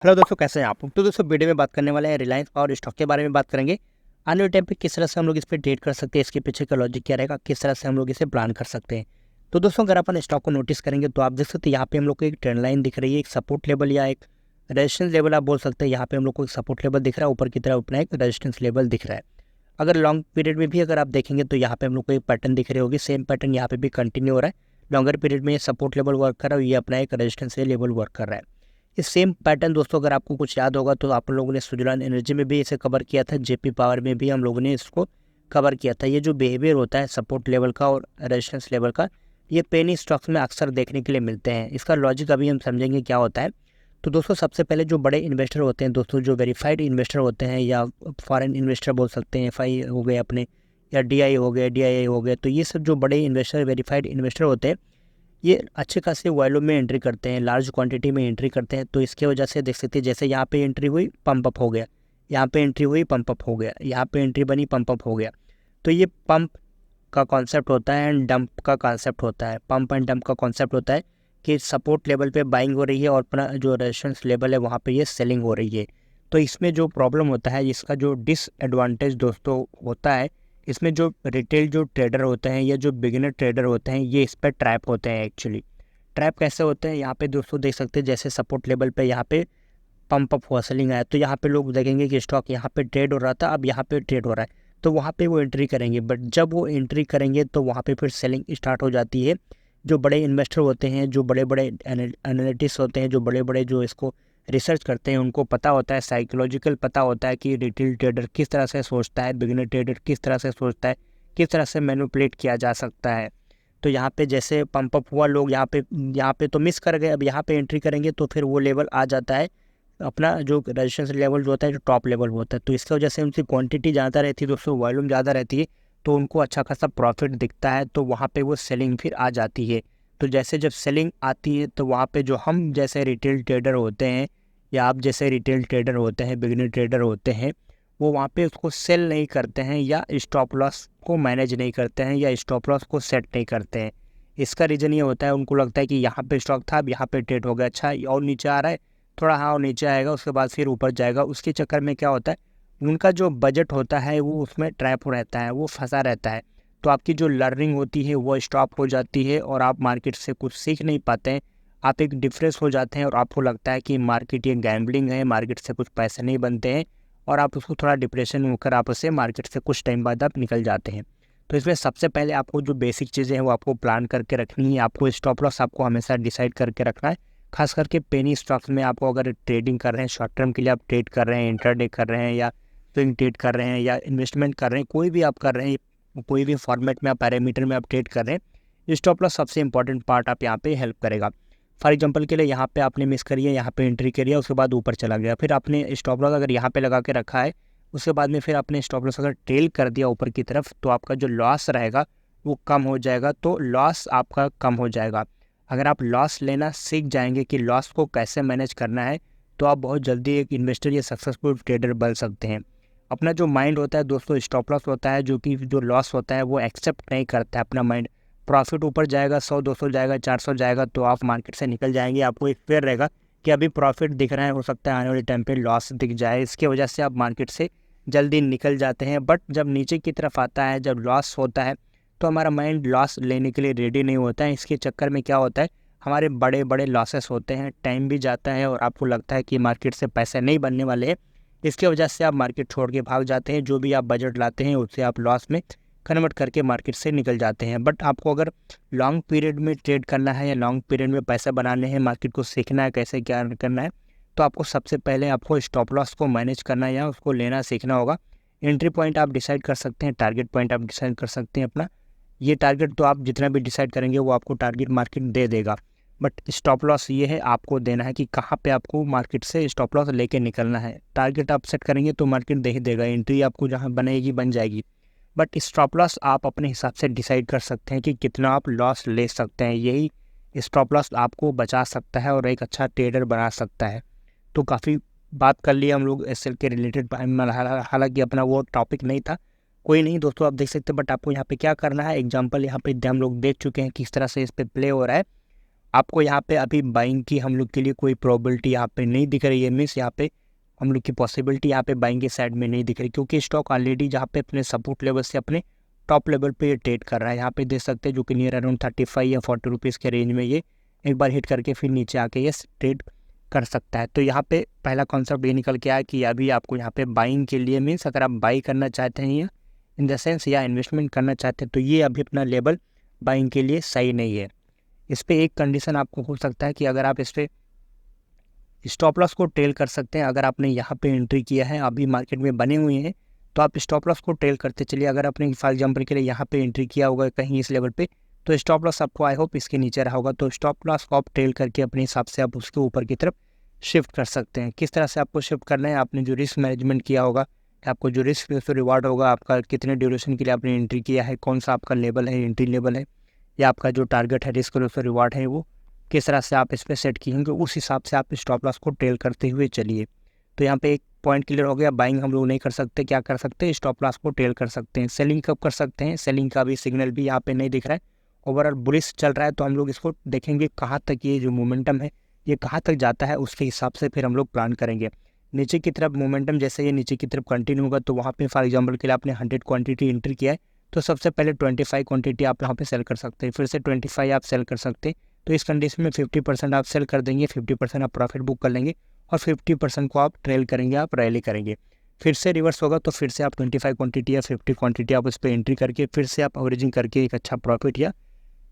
Hello दोस्तों, कैसे हैं आप? तो दोस्तों वीडियो में बात करने वाले हैं रिलायंस पावर स्टॉक के बारे में बात करेंगे। आने वाले टाइम पे किस तरह से हम लोग इस पे ट्रेड कर सकते हैं, इसके पीछे का लॉजिक क्या रहेगा, किस तरह से हम लोग इसे प्लान कर सकते हैं। तो दोस्तों अगर अपन स्टॉक को नोटिस करेंगे तो आप देख सकते हैं यहाँ पे हम लोग को एक ट्रेंड लाइन दिख रही है, एक सपोर्ट लेवल या एक रेजिस्टेंस लेवल आप बोल सकते हैं। यहाँ पे हम लोग को एक सपोर्ट लेवल दिख रहा है, ऊपर की तरफ अपना एक रेजिस्टेंस लेवल दिख रहा है। अगर लॉन्ग पीरियड में भी अगर आप देखेंगे तो यहाँ पे हम लोग को एक पैटर्न दिख रही होगी, सेम पैटर्न यहाँ पे भी कंटिन्यू हो रहा है। लॉन्गर पीरियड में ये सपोर्ट लेवल वर्क कर रहा है, ये अपना एक रेजिस्टेंस लेवल वर्क कर रहा है। ये सेम पैटर्न दोस्तों अगर आपको कुछ याद होगा तो आप लोगों ने सुजलान एनर्जी में भी इसे कवर किया था, जेपी पावर में भी हम लोगों ने इसको कवर किया था। ये जो बिहेवियर होता है सपोर्ट लेवल का और रेजिस्टेंस लेवल का, ये पेनी स्टॉक्स में अक्सर देखने के लिए मिलते हैं। इसका लॉजिक अभी हम समझेंगे क्या होता है। तो दोस्तों सबसे पहले जो बड़े इन्वेस्टर होते हैं दोस्तों, जो वेरीफाइड इन्वेस्टर होते हैं या फॉरेन इन्वेस्टर बोल सकते हैं, एफआई हो गए अपने, या डीआई हो गए, डीआईआई हो गए, तो ये सब जो बड़े इन्वेस्टर वेरीफाइड इन्वेस्टर होते हैं ये अच्छे खासे वॉल्यूम में एंट्री करते हैं, लार्ज क्वांटिटी में एंट्री करते हैं। तो इसके वजह से देख सकते हैं जैसे यहाँ पे एंट्री हुई पंप अप हो गया, यहाँ पे एंट्री हुई पंप अप हो गया, यहाँ पे एंट्री बनी पंप अप हो गया। तो ये पंप का कॉन्सेप्ट होता है एंड डंप का कॉन्सेप्ट होता है। पंप एंड डंप का कॉन्सेप्ट होता है कि सपोर्ट लेवल पे बाइंग हो रही है और अपना जो रेजिस्टेंस लेवल है वहाँ पे ये सेलिंग हो रही है। तो इसमें जो प्रॉब्लम होता है, इसका जो डिसएडवांटेज दोस्तों होता है, इसमें जो रिटेल जो ट्रेडर होते हैं या जो बिगिनर ट्रेडर होते हैं ये इस पर ट्रैप होते हैं। एक्चुअली ट्रैप कैसे होते हैं, यहाँ पे दोस्तों देख सकते हैं जैसे सपोर्ट लेवल पे यहाँ पे पंप अप हुआ, सेलिंग आया, तो यहाँ पे लोग देखेंगे कि स्टॉक यहाँ पे ट्रेड हो रहा था, अब यहाँ पे ट्रेड हो रहा है, तो वहाँ पे वो एंट्री करेंगे। बट जब वो एंट्री करेंगे तो वहाँ पे फिर सेलिंग स्टार्ट हो जाती है। जो बड़े इन्वेस्टर होते हैं, जो बड़े बड़े एनालिटिस्ट होते हैं, जो बड़े बड़े जो इसको रिसर्च करते हैं, उनको पता होता है, साइकोलॉजिकल पता होता है कि रिटेल ट्रेडर किस तरह से सोचता है, बिगिनर ट्रेडर किस तरह से सोचता है, किस तरह से मैनिपुलेट किया जा सकता है। तो यहाँ पे जैसे पंप अप हुआ, लोग यहाँ पे तो मिस कर गए, अब यहाँ पे एंट्री करेंगे तो फिर वो लेवल आ जाता है अपना जो रजिस्ट्रेशन लेवल जो होता है, जो टॉप लेवल होता है। तो इसकी वजह से उनकी क्वांटिटी ज़्यादा रहती है दोस्तों, वॉल्यूम ज़्यादा रहती है, तो उनको अच्छा खासा प्रॉफिट दिखता है, तो वहाँ पे वो सेलिंग फिर आ जाती है। तो जैसे जब सेलिंग आती है तो वहाँ पे जो हम जैसे रिटेल ट्रेडर होते हैं या आप जैसे रिटेल ट्रेडर होते हैं, बिगिनर ट्रेडर होते हैं, वो वहाँ पे उसको सेल नहीं करते हैं या स्टॉप लॉस को मैनेज नहीं करते हैं या स्टॉप लॉस को सेट नहीं करते हैं। इसका रीज़न ये होता है, उनको लगता है कि यहाँ पे स्टॉक था, अब यहाँ पे ट्रेड हो गया, अच्छा और नीचे आ रहा है, थोड़ा हाँ और नीचे आएगा, उसके बाद फिर ऊपर जाएगा। उसके चक्कर में क्या होता है, उनका जो बजट होता है वो उसमें ट्रैप रहता है, वो फंसा रहता है। तो आपकी जो लर्निंग होती है वो स्टॉप हो जाती है और आप मार्केट से कुछ सीख नहीं पाते हैं। आप एक डिफ्रेंस हो जाते हैं और आपको लगता है कि मार्केट ये गैम्बलिंग है, मार्केट से कुछ पैसे नहीं बनते हैं, और आप उसको थोड़ा डिप्रेशन में होकर आप उससे मार्केट से कुछ टाइम बाद आप निकल जाते हैं। तो इसमें सबसे पहले आपको जो बेसिक चीज़ें हैं वो आपको प्लान करके रखनी है। आपको स्टॉप लॉस आपको हमेशा डिसाइड करके रखना है, खास करके पेनी स्टॉक्स में। आपको अगर ट्रेडिंग कर रहे हैं, शॉर्ट टर्म के लिए आप ट्रेड कर रहे हैं, इंट्राडे कर रहे हैं या स्विंग ट्रेड कर रहे हैं या इन्वेस्टमेंट कर रहे हैं, कोई भी आप कर रहे हैं, कोई भी फॉर्मेट में आप पैरामीटर में आप ट्रेड कर रहे हैं, स्टॉप लॉस सबसे इंपॉर्टेंट पार्ट आप यहाँ पे हेल्प करेगा। फॉर एग्जांपल के लिए यहाँ पे आपने मिस करी है, यहाँ पे एंट्री करी है, उसके बाद ऊपर चला गया, फिर आपने स्टॉप लॉस अगर यहाँ पे लगा के रखा है, उसके बाद में फिर आपने स्टॉप लॉस अगर टेल कर दिया ऊपर की तरफ, तो आपका जो लॉस रहेगा वो कम हो जाएगा। तो लॉस आपका कम हो जाएगा। अगर आप लॉस लेना सीख जाएंगे कि लॉस को कैसे मैनेज करना है, तो आप बहुत जल्दी एक इन्वेस्टर या सक्सेसफुल ट्रेडर बन सकते हैं। अपना जो माइंड होता है दोस्तों, स्टॉप लॉस होता है, जो कि जो लॉस होता है वो एक्सेप्ट नहीं करता है अपना माइंड। प्रॉफिट ऊपर जाएगा, 100-200 जाएगा, 400 जाएगा, तो आप मार्केट से निकल जाएंगे। आपको एक फेयर रहेगा कि अभी प्रॉफिट दिख रहा है, हो सकता है आने वाले टाइम पे लॉस दिख जाए, इसके वजह से आप मार्केट से जल्दी निकल जाते हैं। बट जब नीचे की तरफ आता है, जब लॉस होता है, तो हमारा माइंड लॉस लेने के लिए रेडी नहीं होता है। इसके चक्कर में क्या होता है, हमारे बड़े बड़े लॉसेस होते हैं, टाइम भी जाता है और आपको लगता है कि मार्केट से पैसे नहीं बनने वाले हैं। इसकी वजह से आप मार्केट छोड़ के भाग जाते हैं, जो भी आप बजट लाते हैं उससे आप लॉस में कन्वर्ट करके मार्केट से निकल जाते हैं। बट आपको अगर लॉन्ग पीरियड में ट्रेड करना है या लॉन्ग पीरियड में पैसे बनाने हैं, मार्केट को सीखना है कैसे क्या करना है, तो आपको सबसे पहले आपको स्टॉप लॉस को मैनेज करना या उसको लेना सीखना होगा। एंट्री पॉइंट आप डिसाइड कर सकते हैं, टारगेट पॉइंट आप डिसाइड कर सकते हैं अपना। ये टारगेट तो आप जितना भी डिसाइड करेंगे वो आपको टारगेट मार्केट दे देगा। बट स्टॉप लॉस ये है, आपको देना है कि कहाँ पे आपको मार्केट से स्टॉप लॉस लेके निकलना है। टारगेट आप सेट करेंगे तो मार्केट दे ही देगा, एंट्री आपको जहाँ बनेगी बन जाएगी। बट स्टॉप लॉस आप अपने हिसाब से डिसाइड कर सकते हैं कि कितना आप लॉस ले सकते हैं। यही स्टॉप लॉस आपको बचा सकता है और एक अच्छा ट्रेडर बना सकता है। तो काफ़ी बात कर लिया हम लोग एसएल के रिलेटेड, हालांकि अपना वो टॉपिक नहीं था, कोई नहीं दोस्तों, आप देख सकते हैं। बट आपको यहाँ पे क्या करना है, एग्जांपल यहाँ पे हम लोग देख चुके हैं किस तरह से इस पे प्ले हो रहा है। आपको यहाँ पे अभी बाइंग की हम लोग के लिए कोई प्रोबेबिलिटी यहाँ पे नहीं दिख रही है, मीन्स यहाँ पे हम लोग की पॉसिबिलिटी यहाँ पे बाइंग के साइड में नहीं दिख रही, क्योंकि स्टॉक ऑलरेडी जहाँ पे अपने सपोर्ट लेवल से अपने टॉप लेवल पे ये ट्रेड कर रहा है। यहाँ पे देख सकते हैं जो कि नियर अराउंड 35 या 40 रुपीज़ के रेंज में ये एक बार हिट करके फिर नीचे आके ये ट्रेड कर सकता है। तो यहाँ पे पहला कॉन्सेप्ट ये निकल के आया कि अभी आपको यहाँ पे बाइंग के लिए मीन्स अगर आप बाई करना चाहते हैं या इन द सेंस या इन्वेस्टमेंट करना चाहते हैं तो ये अभी अपना लेवल बाइंग के लिए सही नहीं है। इस पर एक कंडीशन आपको हो सकता है कि अगर आप इस पर स्टॉप लॉस को ट्रेल कर सकते हैं। अगर आपने यहाँ पे एंट्री किया है, अभी मार्केट में बने हुए हैं, तो आप स्टॉप लॉस को ट्रेल करते चलिए। अगर आपने फॉर एग्जाम्पल के लिए यहाँ पे एंट्री किया होगा कहीं इस लेवल पे, तो स्टॉप लॉस आपको आई होप इसके नीचे रहा होगा। तो स्टॉप लॉस को आप ट्रेल करके अपने हिसाब से आप उसके ऊपर की तरफ शिफ्ट कर सकते हैं। किस तरह से आपको शिफ्ट करना है, आपने जो रिस्क मैनेजमेंट किया होगा, आपको जो रिस्क से रिवार्ड होगा, आपका कितने ड्यूरेशन के लिए आपने एंट्री किया है, कौन सा आपका लेवल है, एंट्री लेवल है, या आपका जो टारगेट है रिस्क और रिवार्ड है, वो किस तरह से आप इस पर सेट किएंगे, उस हिसाब से आप स्टॉप लॉस को ट्रेल करते हुए चलिए। तो यहाँ पे एक पॉइंट क्लियर हो गया, बाइंग हम लोग नहीं कर सकते, क्या कर सकते हैं, स्टॉप लॉस को ट्रेल कर सकते हैं। सेलिंग कब कर सकते हैं, सेलिंग का भी सिग्नल भी यहाँ पे नहीं दिख रहा है, ओवरऑल बुलिश चल रहा है। तो हम लोग इसको देखेंगे कहाँ तक ये जो मोमेंटम है ये कहाँ तक जाता है, उसके हिसाब से फिर हम लोग प्लान करेंगे। नीचे की तरफ मोमेंटम जैसे ये नीचे की तरफ कंटिन्यू होगा, तो वहाँ पे फॉर एग्जाम्पल के लिए आपने 100 क्वांटिटी एंट्री किया है, तो सबसे पहले 25 क्वांटिटी आप यहाँ पे सेल कर सकते हैं, फिर से 25 आप सेल कर सकते हैं। तो इस कंडीशन में 50% आप सेल कर देंगे, 50% आप प्रॉफिट बुक कर लेंगे और 50% को आप ट्रेल करेंगे, आप रैली करेंगे। फिर से रिवर्स होगा तो फिर से आप 25 क्वांटिटी या 50 क्वांटिटी आप उस पर एंट्री करके फिर से आप एवरेजिंग करके एक अच्छा प्रॉफिट या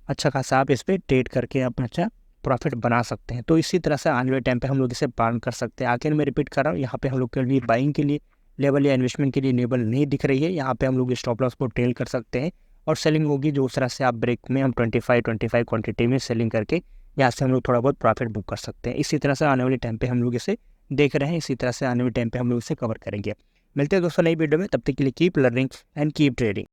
अच्छा खासा आप इस पर ट्रेड करके आप अच्छा प्रॉफिट बना सकते हैं। तो इसी तरह से आने वाले टाइम पे हम लोग इसे प्लान कर सकते हैं। आखिर मैं रिपीट कर रहा हूँ, यहाँ पे हम लोग के लिए बाइंग के लिए लेवल या इन्वेस्टमेंट के लिए लेवल नहीं दिख रही है। यहाँ पे हम लोग स्टॉप लॉस को ट्रेल कर सकते हैं और सेलिंग होगी जो उस तरह से आप ब्रेक में हम 25 क्वांटिटी में सेलिंग करके यहाँ से हम लोग थोड़ा बहुत प्रॉफिट बुक कर सकते हैं। इसी तरह से आने वाले टाइम पे हम लोग इसे देख रहे हैं, इसी तरह से आने वाले टाइम पे हम लोग इसे कवर करेंगे। मिलते हैं दोस्तों नई वीडियो में, तब तक के लिए keep learning and keep trading.